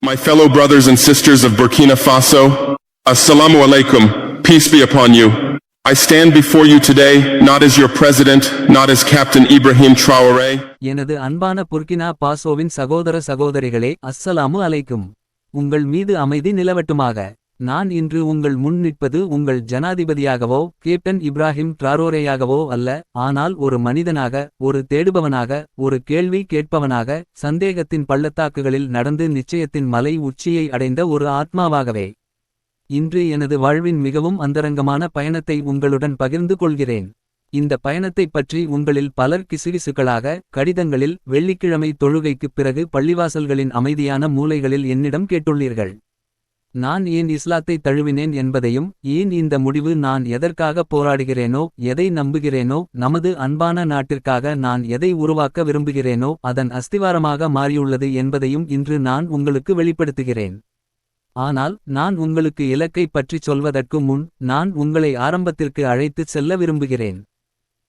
My fellow brothers and sisters of Burkina Faso, Assalamu alaikum, peace be upon you. I stand before you today, not as your president, not as Captain Ibrahim Traoré. எனது அன்பான Burkina பாசோவின் சகோதர சகோதரிகளே, அஸ்ஸலாமு அலைக்கும். உங்கள் மீது அமைதி நிலவட்டுமாக. நான் இன்று உங்கள் முன் நிற்பது உங்கள் ஜனாதிபதியாகவோ கேப்டன் இப்ராஹிம் ட்ராரோரேயாகவோ அல்ல, ஆனால் ஒரு மனிதனாக, ஒரு தேடுபவனாக, ஒரு கேள்வி கேட்பவனாக, சந்தேகத்தின் பள்ளத்தாக்குகளில் நடந்து நிச்சயத்தின் மலை உச்சியை அடைந்த ஒரு ஆத்மாவாகவே. இன்று எனது வாழ்வின் மிகவும் அந்தரங்கமான பயணத்தை உங்களுடன் பகிர்ந்து கொள்கிறேன். இந்த பயணத்தைப் பற்றி உங்களில் பலர் கிசுகிசுக்களாக கடிதங்களில் வெள்ளிக்கிழமை தொழுகைக்குப் பிறகு பள்ளிவாசல்களின் அமைதியான மூலைகளில் என்னிடம் கேட்டுள்ளீர்கள். நான் ஏன் இஸ்லாத்தை தழுவினேன் என்பதையும், ஏன் இந்த முடிவு, நான் எதற்காக போராடுகிறேனோ, எதை நம்புகிறேனோ, நமது அன்பான நாட்டிற்காக நான் எதை உருவாக்க விரும்புகிறேனோ அதன் அஸ்திவாரமாக மாறியுள்ளது என்பதையும் இன்று நான் உங்களுக்கு வெளிப்படுத்துகிறேன். ஆனால் நான் உங்களுக்கு இலக்கை பற்றிச் சொல்வதற்கு முன் நான் உங்களை ஆரம்பத்திற்கு அழைத்துச் செல்ல விரும்புகிறேன்.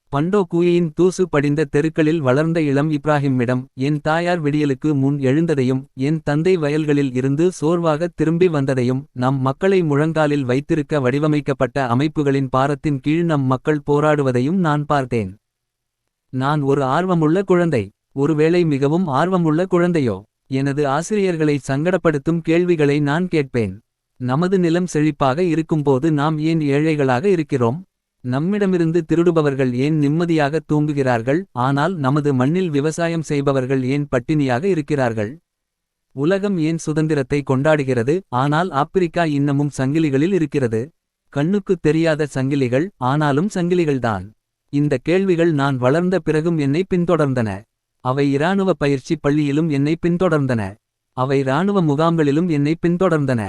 பண்டோ கூயின் தூசு படிந்த தெருக்களில் வளர்ந்த இளம் இப்ராஹிமிடம் என் தாயார் விடியலுக்கு முன் எழுந்ததையும், என் தந்தை வயல்களில் இருந்து சோர்வாக திரும்பி வந்ததையும், நம் மக்களை முழங்காலில் வைத்திருக்க வடிவமைக்கப்பட்ட அமைப்புகளின் பாரத்தின் கீழ் நம் மக்கள் போராடுவதையும் நான் பார்த்தேன். நான் ஒரு ஆர்வமுள்ள குழந்தை. ஒருவேளை மிகவும் ஆர்வமுள்ள குழந்தையோ? எனது ஆசிரியர்களை சங்கடப்படுத்தும் கேள்விகளை நான் கேட்பேன். நமது நிலம் செழிப்பாக இருக்கும்போது நாம் ஏன் ஏழைகளாக இருக்கிறோம்? நம்மிடமிருந்து திருடுபவர்கள் ஏன் நிம்மதியாக தூங்குகிறார்கள், ஆனால் நமது மண்ணில் விவசாயம் செய்பவர்கள் ஏன் பட்டினியாக இருக்கிறார்கள்? உலகம் ஏன் சுதந்திரத்தை கொண்டாடுகிறது, ஆனால் ஆப்பிரிக்கா இன்னமும் சங்கிலிகளில் இருக்கிறது? கண்ணுக்குத் தெரியாத சங்கிலிகள், ஆனாலும் சங்கிலிகள்தான். இந்த கேள்விகள் நான் வளர்ந்த பிறகும் என்னை பின்தொடர்ந்தன. அவை இராணுவ பயிற்சி பள்ளியிலும் என்னை பின்தொடர்ந்தன. அவை இராணுவ முகாம்களிலும் என்னை பின்தொடர்ந்தன.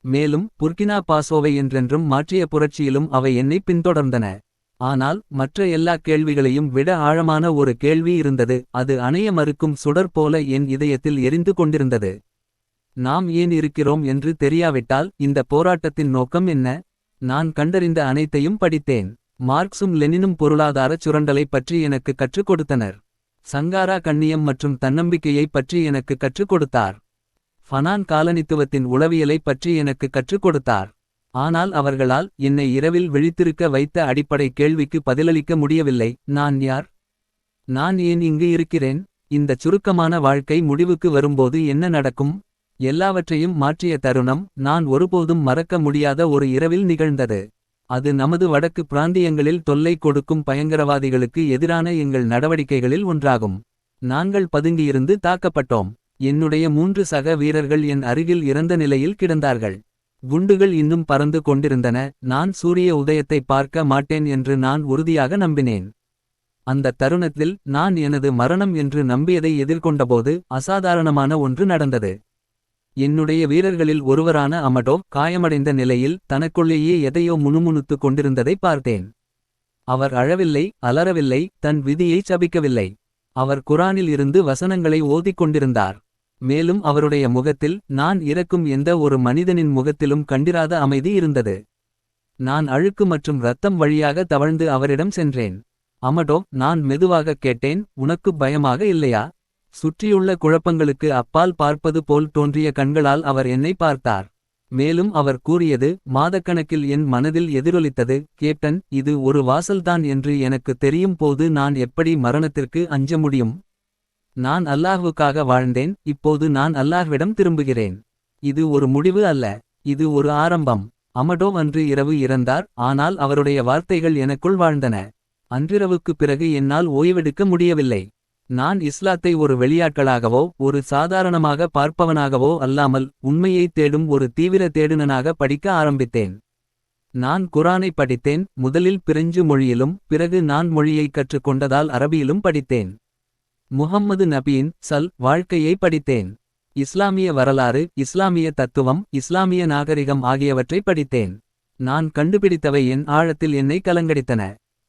மேலும் புர்கினா பாசோவை என்றென்றும் மாற்றிய புரட்சியிலும் அவை என்னை பின்தொடர்ந்தன. ஆனால் மற்ற எல்லா கேள்விகளையும் விட ஆழமான ஒரு கேள்வி இருந்தது. அது அணைய மறுக்கும் சுடர் போல என் இதயத்தில் எரிந்து கொண்டிருந்தது. நாம் ஏன் இருக்கிறோம் என்று தெரியாவிட்டால் இந்த போராட்டத்தின் நோக்கம் என்ன? நான் கண்டறிந்த அனைத்தையும் படித்தேன். மார்க்சும் லெனினும் பொருளாதாரச் சுரண்டலை பற்றி எனக்கு கற்றுக் கொடுத்தனர். சங்காரா கண்ணியம் மற்றும் தன்னம்பிக்கையை பற்றி எனக்கு கற்றுக் கொடுத்தார். ஃபனான் காலனித்துவத்தின் உளவியலை பற்றி எனக்கு கற்றுக் கொடுத்தார். ஆனால் அவர்களால் என்னை இரவில் விழித்திருக்க வைத்த அடிப்படை கேள்விக்கு பதிலளிக்க முடியவில்லை. நான் யார்? நான் ஏன் இங்கு இருக்கிறேன்? இந்தச் சுருக்கமான வாழ்க்கை முடிவுக்கு வரும்போது என்ன நடக்கும்? எல்லாவற்றையும் மாற்றிய தருணம் நான் ஒருபோதும் மறக்க முடியாத ஒரு இரவில் நிகழ்ந்தது. அது நமது வடக்கு பிராந்தியங்களில் தொல்லை கொடுக்கும் பயங்கரவாதிகளுக்கு எதிரான எங்கள் நடவடிக்கைகளில் ஒன்றாகும். நாங்கள் பதுங்கியிருந்து தாக்கப்பட்டோம். என்னுடைய 3 சக வீரர்கள் என் அருகில் இறந்த நிலையில் கிடந்தார்கள். குண்டுகள் இன்னும் பறந்து கொண்டிருந்தன. நான் சூரிய உதயத்தை பார்க்க மாட்டேன் என்று நான் உறுதியாக நம்பினேன். அந்த தருணத்தில் நான் எனது மரணம் என்று நம்பியதை எதிர்கொண்டபோது அசாதாரணமான ஒன்று நடந்தது. என்னுடைய வீரர்களில் ஒருவரான அமடோவ் காயமடைந்த நிலையில் தனக்குள்ளேயே எதையோ முணுமுணுத்துக் கொண்டிருந்ததை பார்த்தேன். அவர் அழவில்லை, அலறவில்லை, தன் விதியை சபிக்கவில்லை. அவர் குரானில் இருந்து வசனங்களை ஓதிக் கொண்டிருந்தார். மேலும் அவருடைய முகத்தில் நான் இறக்கும் எந்த ஒரு மனிதனின் முகத்திலும் கண்டிராத அமைதி இருந்தது. நான் அழுக்கு மற்றும் இரத்தம் வழியாக தவழ்ந்து அவரிடம் சென்றேன். அமடோவ், நான் மெதுவாக கேட்டேன், உனக்கு பயமாக இல்லையா? சுற்றியுள்ள குழப்பங்களுக்கு அப்பால் பார்ப்பது போல் தோன்றிய கண்களால் அவர் என்னை பார்த்தார். மேலும் அவர் கூறியது மாதக்கணக்கில் என் மனதில் எதிரொலித்தது, கேப்டன், இது ஒரு வாசல்தான் என்று எனக்கு தெரியும் போது நான் எப்படி மரணத்திற்கு அஞ்ச முடியும்? நான் அல்லாஹ்வுக்காக வாழ்ந்தேன், இப்போது நான் அல்லாஹ்விடம் திரும்புகிறேன். இது ஒரு முடிவு அல்ல, இது ஒரு ஆரம்பம். அமடோவ் அன்று இரவு இறந்தார், ஆனால் அவருடைய வார்த்தைகள் எனக்குள் வாழ்ந்தன. அன்றிரவுக்குப் பிறகு என்னால் ஓய்வெடுக்க முடியவில்லை. நான் இஸ்லாத்தை ஒரு வெளியாட்களாகவோ ஒரு சாதாரணமாக பார்ப்பவனாகவோ அல்லாமல் உண்மையைத் தேடும் ஒரு தீவிர தேடுனனாக படிக்க ஆரம்பித்தேன். நான் குரானை படித்தேன், முதலில் பிரெஞ்சு மொழியிலும் பிறகு நான் மொழியைக் கற்றுக்கொண்டதால் அரபியிலும் படித்தேன். முஹம்மது நபியின் வாழ்க்கையை படித்தேன். இஸ்லாமிய வரலாறு, இஸ்லாமிய தத்துவம், இஸ்லாமிய நாகரிகம் ஆகியவற்றை படித்தேன். நான் கண்டுபிடித்தவை என் ஆழத்தில் என்னை கலங்கடித்தன.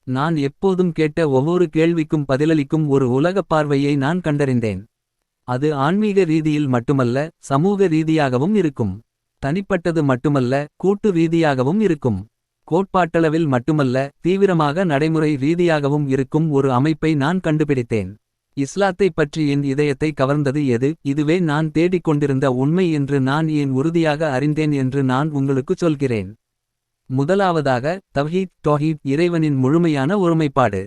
நான் எப்போதும் கேட்ட ஒவ்வொரு கேள்விக்கும் பதிலளிக்கும் ஒரு உலகப் பார்வையை நான் கண்டறிந்தேன். அது ஆன்மீக ரீதியில் மட்டுமல்ல, சமூக ரீதியாகவும் இருக்கும். தனிப்பட்டது மட்டுமல்ல, கூட்டு ரீதியாகவும் இருக்கும். கோட்பாட்டளவில் மட்டுமல்ல, தீவிரமாக நடைமுறை ரீதியாகவும் இருக்கும் ஒரு அமைப்பை நான் கண்டுபிடித்தேன். இஸ்லாத்தைப் பற்றி என் இதயத்தை கவர்ந்தது எது? இதுவே நான் தேடிக் கொண்டிருந்த உண்மை என்று நான் ஏன் உறுதியாக அறிந்தேன் என்று நான் உங்களுக்குச் சொல்கிறேன். முதலாவதாக தவ்ஹீத் இறைவனின் முழுமையான ஒருமைப்பாடு.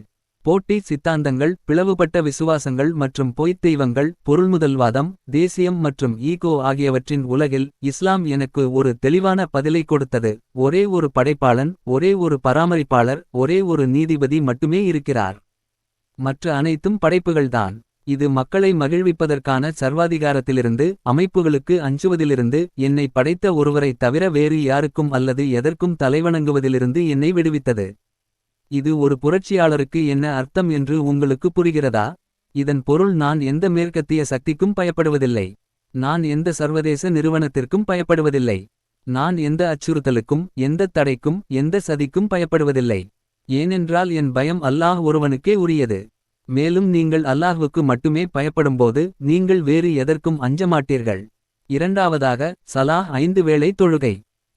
போட்டி சித்தாந்தங்கள், பிளவுபட்ட விசுவாசங்கள் மற்றும் பொய்த் தெய்வங்கள், பொருள்முதல்வாதம், தேசியம் மற்றும் ஈகோ ஆகியவற்றின் உலகில் இஸ்லாம் எனக்கு ஒரு தெளிவான பதிலை கொடுத்தது. ஒரே ஒரு படைப்பாளன், ஒரே ஒரு பராமரிப்பாளர், ஒரே ஒரு நீதிபதி மட்டுமே இருக்கிறார். மற்ற அனைத்தும் படைப்புகள்தான். இது மக்களை மகிழ்விப்பதற்கான சர்வாதிகாரத்திலிருந்து, அமைப்புகளுக்கு அஞ்சுவதிலிருந்து, என்னை படைத்த ஒருவரைத் தவிர வேறு யாருக்கும் அல்லது எதற்கும் தலைவணங்குவதிலிருந்து என்னை விடுவித்தது. இது ஒரு புரட்சியாளருக்கு என்ன அர்த்தம் என்று உங்களுக்கு புரிகிறதா? இதன் பொருள் நான் எந்த மேற்கத்திய சக்திக்கும் பயப்படுவதில்லை. நான் எந்த சர்வதேச நிறுவனத்திற்கும் பயப்படுவதில்லை. நான் எந்த அச்சுறுத்தலுக்கும், எந்த தடைக்கும், எந்த சதிக்கும் பயப்படுவதில்லை. ஏனென்றால் என் பயம் அல்லாஹ் ஒருவனுக்கே உரியது. மேலும் நீங்கள் அல்லாஹ்வுக்கு மட்டுமே பயப்படும்போது நீங்கள் வேறு எதற்கும் அஞ்சமாட்டீர்கள். இரண்டாவதாக சலாஹ் 5 வேளை தொழுகை.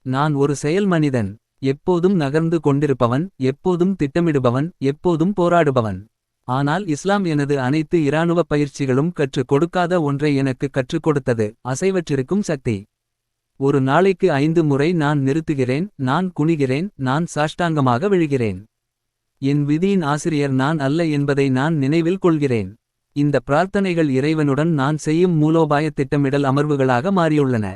நான் ஒரு செயல் மனிதன். எப்போதும் நகர்ந்து கொண்டிருப்பவன், எப்போதும் திட்டமிடுபவன், எப்போதும் போராடுபவன். ஆனால் இஸ்லாம் எனது அனைத்து இராணுவ பயிற்சிகளும் கற்றுக் கொடுக்காத ஒன்றை எனக்கு கற்றுக் கொடுத்தது: அசைவற்றிருக்கும் சக்தி. ஒரு நாளைக்கு 5 முறை நான் நிறுத்துகிறேன், நான் குனிகிறேன், நான் சாஷ்டாங்கமாக விழுகிறேன். என் விதியின் ஆசிரியர் நான் அல்ல என்பதை நான் நினைவில் கொள்கிறேன். இந்த பிரார்த்தனைகள் இறைவனுடன் நான் செய்யும் மூலோபாய திட்டமிடல் அமர்வுகளாக மாறியுள்ளன.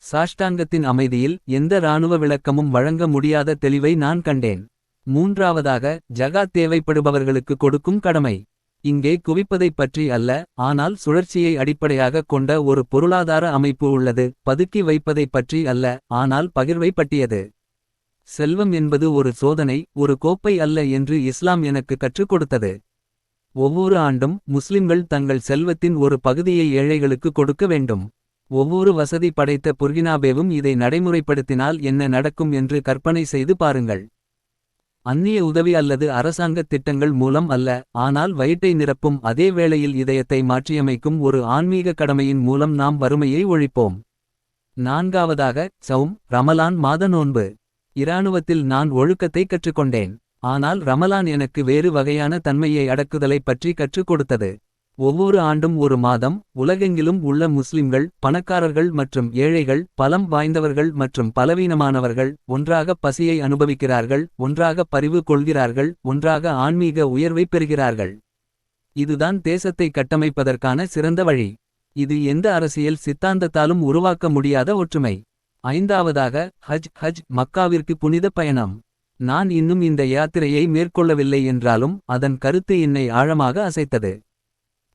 சாஷ்டாங்கத்தின் அமைதியில் எந்த இராணுவ விளக்கமும் வழங்க முடியாத தெளிவை நான் கண்டேன். மூன்றாவதாக ஜகாத் தேவைப்படுபவர்களுக்கு கொடுக்கும் கடமை. இங்கே குவிப்பதைப் பற்றி அல்ல, ஆனால் சுழற்சியை அடிப்படையாகக் கொண்ட ஒரு பொருளாதார அமைப்பு உள்ளது. பதுக்கி வைப்பதைப் பற்றி அல்ல, ஆனால் பகிர்வை பற்றியது. செல்வம் என்பது ஒரு சோதனை, ஒரு கோப்பை அல்ல என்று இஸ்லாம் எனக்கு கற்றுக் கொடுத்தது. ஒவ்வொரு ஆண்டும் முஸ்லிம்கள் தங்கள் செல்வத்தின் ஒரு பகுதியை ஏழைகளுக்கு கொடுக்க வேண்டும். ஒவ்வொரு வசதி படைத்த புர்கினாபேவும் இதை நடைமுறைப்படுத்தினால் என்ன நடக்கும் என்று கற்பனை செய்து பாருங்கள். அந்நிய உதவி அல்லது அரசாங்கத் திட்டங்கள் மூலம் அல்ல, ஆனால் வயிற்றை நிரப்பும் அதே வேளையில் இதயத்தை மாற்றியமைக்கும் ஒரு ஆன்மீக கடமையின் மூலம் நாம் வறுமையை ஒழிப்போம். நான்காவதாக சௌம், ரமலான் மாத நோன்பு. இராணுவத்தில் நான் ஒழுக்கத்தை கற்றுக்கொண்டேன். ஆனால் ரமலான் எனக்கு வேறு வகையான தன்மையை அடக்குதலைப் பற்றி கற்றுக் கொடுத்தது. ஒவ்வொரு ஆண்டும் ஒரு மாதம், உலகெங்கிலும் உள்ள முஸ்லிம்கள், பணக்காரர்கள் மற்றும் ஏழைகள், பலம் வாய்ந்தவர்கள் மற்றும் பலவீனமானவர்கள் ஒன்றாக பசியை அனுபவிக்கிறார்கள், ஒன்றாக பரிவு கொள்கிறார்கள், ஒன்றாக ஆன்மீக உயர்வை பெறுகிறார்கள். இதுதான் தேசத்தை கட்டமைப்பதற்கான சிறந்த வழி. இது எந்த அரசியல் சித்தாந்தத்தாலும் உருவாக்க முடியாத ஒற்றுமை. ஐந்தாவதாக ஹஜ், மக்காவிற்கு புனித பயணம். நான் இன்னும் இந்த யாத்திரையை மேற்கொள்ளவில்லை என்றாலும் அதன் கருத்து என்னை ஆழமாக அசைத்தது.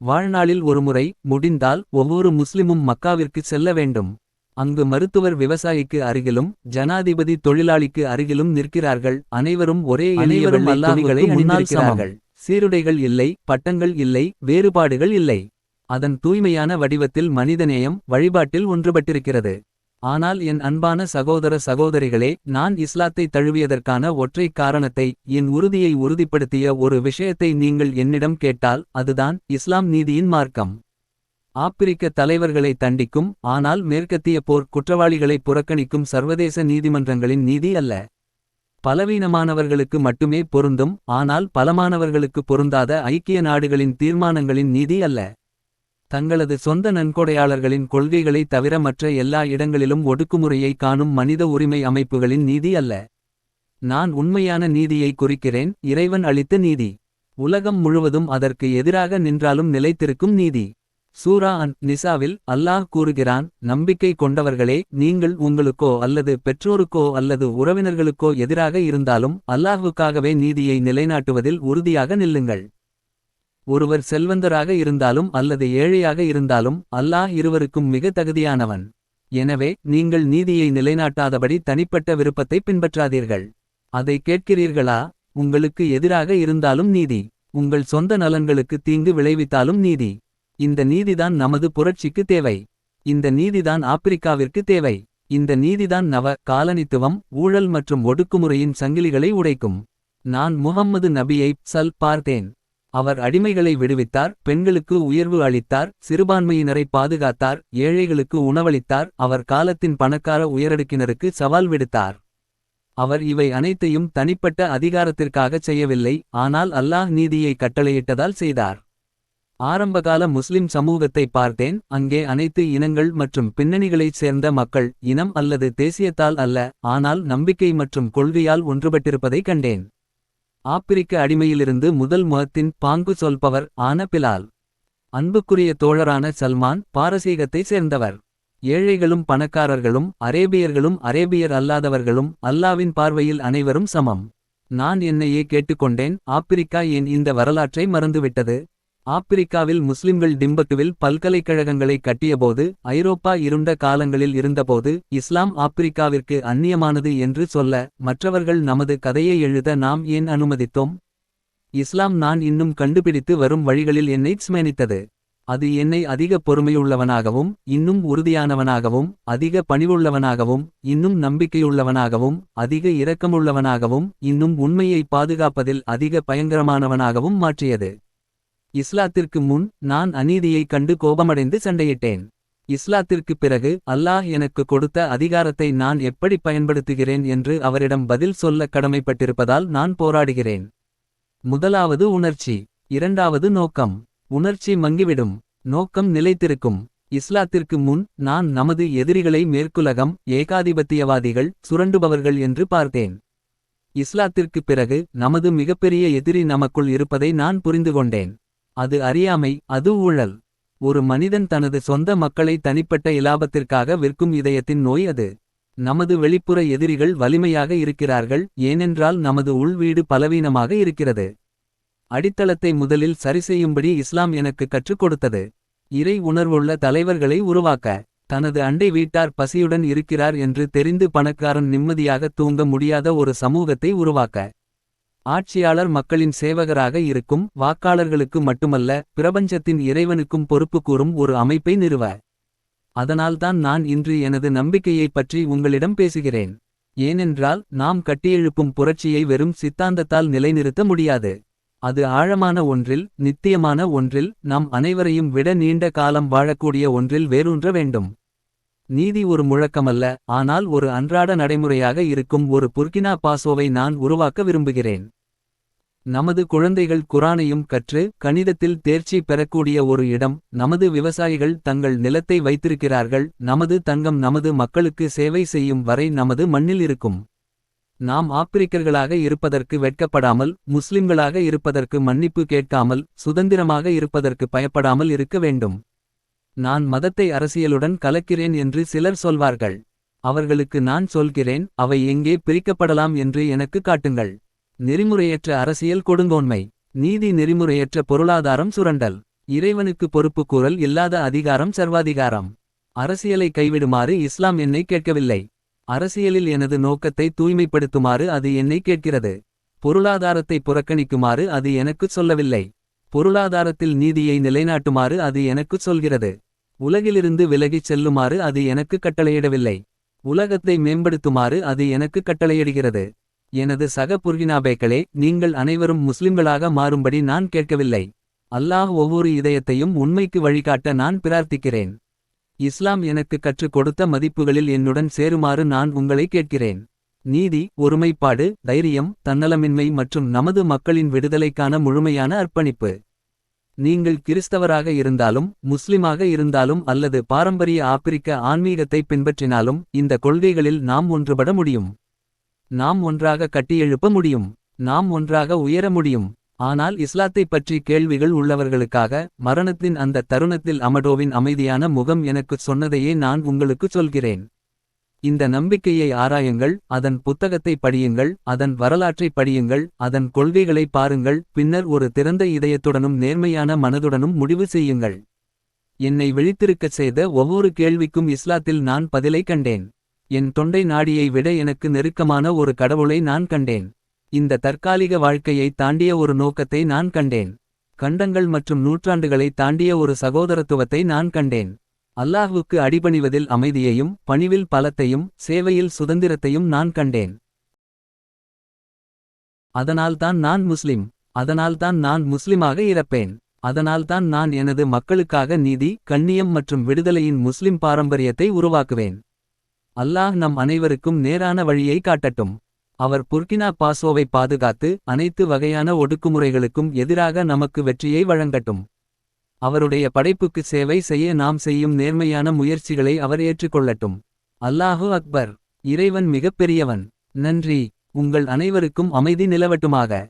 வாழ்நாளில் ஒருமுறை, முடிந்தால் ஒவ்வொரு முஸ்லிமும் மக்காவிற்கு செல்ல வேண்டும். அங்கு மருத்துவர் விவசாயிக்கு அருகிலும், ஜனாதிபதி தொழிலாளிக்கு அருகிலும் நிற்கிறார்கள். அனைவரும் ஒரே இணையவரும் அல்லாஹ்வுக்கு முன்னால் சமம். சீருடைகள் இல்லை, பட்டங்கள் இல்லை, வேறுபாடுகள் இல்லை. அதன் தூய்மையான வடிவத்தில் மனிதநேயம், வழிபாட்டில் ஒன்றுபட்டிருக்கிறது. ஆனால் என் அன்பான சகோதர சகோதரிகளே, நான் இஸ்லாத்தை தழுவியதற்கான ஒற்றைக் காரணத்தை, என் உறுதியை உறுதிப்படுத்திய ஒரு விஷயத்தை நீங்கள் என்னிடம் கேட்டால், அதுதான் இஸ்லாம் நீதியின் மார்க்கம். ஆப்பிரிக்க தலைவர்களை தண்டிக்கும், ஆனால் மேற்கத்திய போர் குற்றவாளிகளை புறக்கணிக்கும் சர்வதேச நீதிமன்றங்களின் நீதி அல்ல. பலவீனமானவர்களுக்கு மட்டுமே பொருந்தும், ஆனால் பலமானவர்களுக்கு பொருந்தாத ஐக்கிய நாடுகளின் தீர்மானங்களின் நீதி அல்ல. தங்களது சொந்த நன்கொடையாளர்களின் கொள்கைகளை தவிர மற்ற எல்லா இடங்களிலும் ஒடுக்குமுறையை காணும் மனித உரிமை அமைப்புகளின் நீதி அல்ல. நான் உண்மையான நீதியை குறிக்கிறேன், இறைவன் அளித்த நீதி. உலகம் முழுவதும் அதற்கு எதிராக நின்றாலும் நிலைத்திருக்கும் நீதி. சூரா நிசாவில் அல்லாஹ் கூறுகிறான்: நம்பிக்கை கொண்டவர்களே, நீங்கள் உங்களுக்கோ அல்லது பெற்றோருக்கோ அல்லது உறவினர்களுக்கோ எதிராக இருந்தாலும் அல்லாஹ்வுக்காகவே நீதியை நிலைநாட்டுவதில் உறுதியாக நில்லுங்கள். ஒருவர் செல்வந்தராக இருந்தாலும் அல்லது ஏழையாக இருந்தாலும் அல்லாஹ் இருவருக்கும் மிக தகுதியானவன். எனவே நீங்கள் நீதியை நிலைநாட்டாதபடி தனிப்பட்ட விருப்பத்தை பின்பற்றாதீர்கள். அதை கேட்கிறீர்களா? உங்களுக்கு எதிராக இருந்தாலும் நீதி, உங்கள் சொந்த நலன்களுக்கு தீங்கு விளைவித்தாலும் நீதி. இந்த நீதிதான் நமது புரட்சிக்கு தேவை. இந்த நீதிதான் ஆப்பிரிக்காவிற்கு தேவை. இந்த நீதிதான் நவ காலனித்துவம், ஊழல் மற்றும் ஒடுக்குமுறையின் சங்கிலிகளை உடைக்கும். நான் முஹம்மது நபியை பார்த்தேன். அவர் அடிமைகளை விடுவித்தார், பெண்களுக்கு உயர்வு அளித்தார், சிறுபான்மையினரை பாதுகாத்தார், ஏழைகளுக்கு உணவளித்தார், அவர் காலத்தின் பணக்கார உயரடுக்கினருக்கு சவால் விடுத்தார். அவர் இவை அனைத்தையும் தனிப்பட்ட அதிகாரத்திற்காகச் செய்யவில்லை, ஆனால் அல்லாஹ் நீதியை கட்டளையிட்டதால் செய்தார். ஆரம்பகால முஸ்லிம் சமூகத்தை பார்த்தேன். அங்கே அனைத்து இனங்கள் மற்றும் பின்னணிகளைச் சேர்ந்த மக்கள் இனம் அல்லது தேசியத்தால் அல்ல, ஆனால் நம்பிக்கை மற்றும் கொள்கையால் ஒன்றுபட்டிருப்பதைக் கண்டேன். ஆப்பிரிக்க அடிமையிலிருந்து முதல் முஅத்தின் பாங்கு சொல்பவர் ஆன பிலால். அன்புக்குரிய தோழரான சல்மான் பாரசீகத்தைச் சேர்ந்தவர். ஏழைகளும் பணக்காரர்களும் அரேபியர்களும் அரேபியர் அல்லாதவர்களும் அல்லாவின் பார்வையில் அனைவரும் சமம். நான் என்னையே கேட்டுக்கொண்டேன், ஆப்பிரிக்கா ஏன் இந்த வரலாற்றை மறந்துவிட்டது? ஆப்பிரிக்காவில் முஸ்லிம்கள் டிம்பக்டுவில் பல்கலைக்கழகங்களை கட்டியபோது, ஐரோப்பா இருண்ட காலங்களில் இருந்தபோது இஸ்லாம் ஆப்பிரிக்காவிற்கு அந்நியமானது என்று சொல்ல மற்றவர்கள் நமது கதையை எழுத நாம் ஏன் அனுமதித்தோம்? இஸ்லாம் நான் இன்னும் கண்டுபிடித்து வரும் வழிகளில் என்னை ஸ்மேனித்தது. அது என்னை அதிக பொறுமையுள்ளவனாகவும் இன்னும் உறுதியானவனாகவும் அதிக பணிவுள்ளவனாகவும் இன்னும் நம்பிக்கையுள்ளவனாகவும் அதிக இரக்கமுள்ளவனாகவும் இன்னும் உண்மையை பாதுகாப்பதில் அதிக பயங்கரமானவனாகவும் மாற்றியது. இஸ்லாத்திற்கு முன் நான் அநீதியை கண்டு கோபமடைந்து சண்டையிட்டேன். இஸ்லாத்திற்குப் பிறகு அல்லாஹ் எனக்கு கொடுத்த அதிகாரத்தை நான் எப்படி பயன்படுத்துகிறேன் என்று அவரிடம் பதில் சொல்ல கடமைப்பட்டிருப்பதால் நான் போராடுகிறேன். முதலாவது உணர்ச்சி. இரண்டாவது நோக்கம். உணர்ச்சி மங்கிவிடும், நோக்கம் நிலைத்திருக்கும். இஸ்லாத்திற்கு முன் நான் நமது எதிரிகளை மேற்குலகம், ஏகாதிபத்தியவாதிகள், சுரண்டுபவர்கள் என்று பார்த்தேன். இஸ்லாத்திற்குப் பிறகு நமது மிகப்பெரிய எதிரி நமக்குள் இருப்பதை நான் புரிந்துகொண்டேன். அது அறியாமை, அது ஊழல். ஒரு மனிதன் தனது சொந்த மக்களை தனிப்பட்ட இலாபத்திற்காக விற்கும் இதயத்தின் நோய் அது. நமது வெளிப்புற எதிரிகள் வலிமையாக இருக்கிறார்கள், ஏனென்றால் நமது உள்வீடு பலவீனமாக இருக்கிறது. அடித்தளத்தை முதலில் சரிசெய்யும்படி இஸ்லாம் எனக்கு கற்றுக் கொடுத்தது. இறை உணர்வுள்ள தலைவர்களை உருவாக்க. தனது அண்டை வீட்டார் பசியுடன் இருக்கிறார் என்று தெரிந்து பணக்காரன் நிம்மதியாக தூங்க முடியாத ஒரு சமூகத்தை உருவாக்க. ஆட்சியாளர் மக்களின் சேவகராக இருக்கும், வாக்காளர்களுக்கு மட்டுமல்ல பிரபஞ்சத்தின் இறைவனுக்கும் பொறுப்பு கூறும் ஒரு அமைப்பை நிறுவ. அதனால்தான் நான் இன்று எனது நம்பிக்கையைப் பற்றி உங்களிடம் பேசுகிறேன். ஏனென்றால் நாம் கட்டியெழுப்பும் புரட்சியை வெறும் சித்தாந்தத்தால் நிலைநிறுத்த முடியாது. அது ஆழமான ஒன்றில், நித்தியமான ஒன்றில், நம் அனைவரையும் விட நீண்ட காலம் வாழக்கூடிய ஒன்றில் வேரூன்ற வேண்டும். நீதி ஒரு முழக்கமல்ல, ஆனால் ஒரு அன்றாட நடைமுறையாக இருக்கும் ஒரு புர்கினா பாசோவை நான் உருவாக்க விரும்புகிறேன். நமது குழந்தைகள் குரானையும் கற்று கணிதத்தில் தேர்ச்சி பெறக்கூடிய ஒரு இடம். நமது விவசாயிகள் தங்கள் நிலத்தை வைத்திருக்கிறார்கள். நமது தங்கம் நமது மக்களுக்கு சேவை செய்யும் வரை நமது மண்ணில் இருக்கும். நாம் ஆப்பிரிக்கர்களாக இருப்பதற்கு வெட்கப்படாமல், முஸ்லிம்களாக இருப்பதற்கு மன்னிப்பு கேட்காமல், சுதந்திரமாக இருப்பதற்கு பயப்படாமல் இருக்க வேண்டும். நான் மதத்தை அரசியலுடன் கலக்கிறேன் என்று சிலர் சொல்வார்கள். அவர்களுக்கு நான் சொல்கிறேன், அவை எங்கே பிரிக்கப்படலாம் என்று எனக்கு காட்டுங்கள். நெறிமுறையற்ற அரசியல் கொடுங்கோன்மை, நீதி நெறிமுறையற்ற பொருளாதாரம் சுரண்டல், இறைவனுக்கு பொறுப்பு கூறல் இல்லாத அதிகாரம் சர்வாதிகாரம். அரசியலை கைவிடுமாறு இஸ்லாம் என்னை கேட்கவில்லை. அரசியலில் எனது நோக்கத்தை தூய்மைப்படுத்துமாறு அது என்னை கேட்கிறது. பொருளாதாரத்தை புறக்கணிக்குமாறு அது எனக்குச் சொல்லவில்லை. பொருளாதாரத்தில் நீதியை நிலைநாட்டுமாறு அது எனக்குச் சொல்கிறது. உலகிலிருந்து விலகிச் செல்லுமாறு அது எனக்கு கட்டளையிடவில்லை. உலகத்தை மேம்படுத்துமாறு அது எனக்கு கட்டளையிடுகிறது. எனது சக புர்கினாபேக்களே, நீங்கள் அனைவரும் முஸ்லிம்களாக மாறும்படி நான் கேட்கவில்லை. அல்லாஹ் ஒவ்வொரு இதயத்தையும் உண்மைக்கு வழிகாட்ட நான் பிரார்த்திக்கிறேன். இஸ்லாம் எனக்கு கற்றுக் கொடுத்த மதிப்புகளில் என்னுடன் சேருமாறு நான் உங்களை கேட்கிறேன். நீதி, ஒருமைப்பாடு, தைரியம், தன்னலமின்மை மற்றும் நமது மக்களின் விடுதலைக்கான முழுமையான அர்ப்பணிப்பு. நீங்கள் கிறிஸ்தவராக இருந்தாலும், முஸ்லிமாக இருந்தாலும் அல்லது பாரம்பரிய ஆப்பிரிக்க ஆன்மீகத்தை பின்பற்றினாலும், இந்த கொள்கைகளில் நாம் ஒன்றுபட முடியும். நாம் ஒன்றாக கட்டியெழுப்ப முடியும். நாம் ஒன்றாக உயர முடியும். ஆனால் இஸ்லாத்தைப் பற்றி கேள்விகள் உள்ளவர்களுக்காக, மரணத்தின் அந்த தருணத்தில் அமடோவின் அமைதியான முகம் எனக்குச் சொன்னதையே நான் உங்களுக்குச் சொல்கிறேன். இந்த நம்பிக்கையை ஆராயுங்கள், அதன் புத்தகத்தை படியுங்கள், அதன் வரலாற்றை படியுங்கள், அதன் கொள்கைகளை பாருங்கள், பின்னர் ஒரு திறந்த இதயத்துடனும் நேர்மையான மனதுடனும் முடிவு செய்யுங்கள். என்னை விழித்திருக்கச் செய்த ஒவ்வொரு கேள்விக்கும் இஸ்லாத்தில் நான் பதிலை கண்டேன். என் தொண்டை நாடியை விட எனக்கு நெருக்கமான ஒரு கடவுளை நான் கண்டேன். இந்த தற்காலிக வாழ்க்கையை தாண்டிய ஒரு நோக்கத்தை நான் கண்டேன். கண்டங்கள் மற்றும் நூற்றாண்டுகளை தாண்டிய ஒரு சகோதரத்துவத்தை நான் கண்டேன். அல்லாஹ்வுக்கு அடிபணிவதில் அமைதியையும், பணிவில் பலத்தையும், சேவையில் சுதந்திரத்தையும் நான் கண்டேன். அதனால்தான் நான் முஸ்லிம். அதனால்தான் நான் முஸ்லிமாக இறப்பேன். அதனால்தான் நான் எனது மக்களுக்காக நீதி, கண்ணியம் மற்றும் விடுதலையின் முஸ்லிம் பாரம்பரியத்தை உருவாக்குவேன். அல்லாஹ் நம் அனைவருக்கும் நேரான வழியை காட்டட்டும். அவர் புர்கினா பாசோவை பாதுகாத்து, அனைத்து வகையான ஒடுக்குமுறைகளுக்கும் எதிராக நமக்கு வெற்றியை வழங்கட்டும். அவருடைய படைப்புக்கு சேவை செய்ய நாம் செய்யும் நேர்மையான முயற்சிகளை அவர் ஏற்றுக்கொள்ளட்டும். அல்லாஹு அக்பர். இறைவன் மிகப் பெரியவன். நன்றி. உங்கள் அனைவருக்கும் அமைதி நிலவட்டுமாக.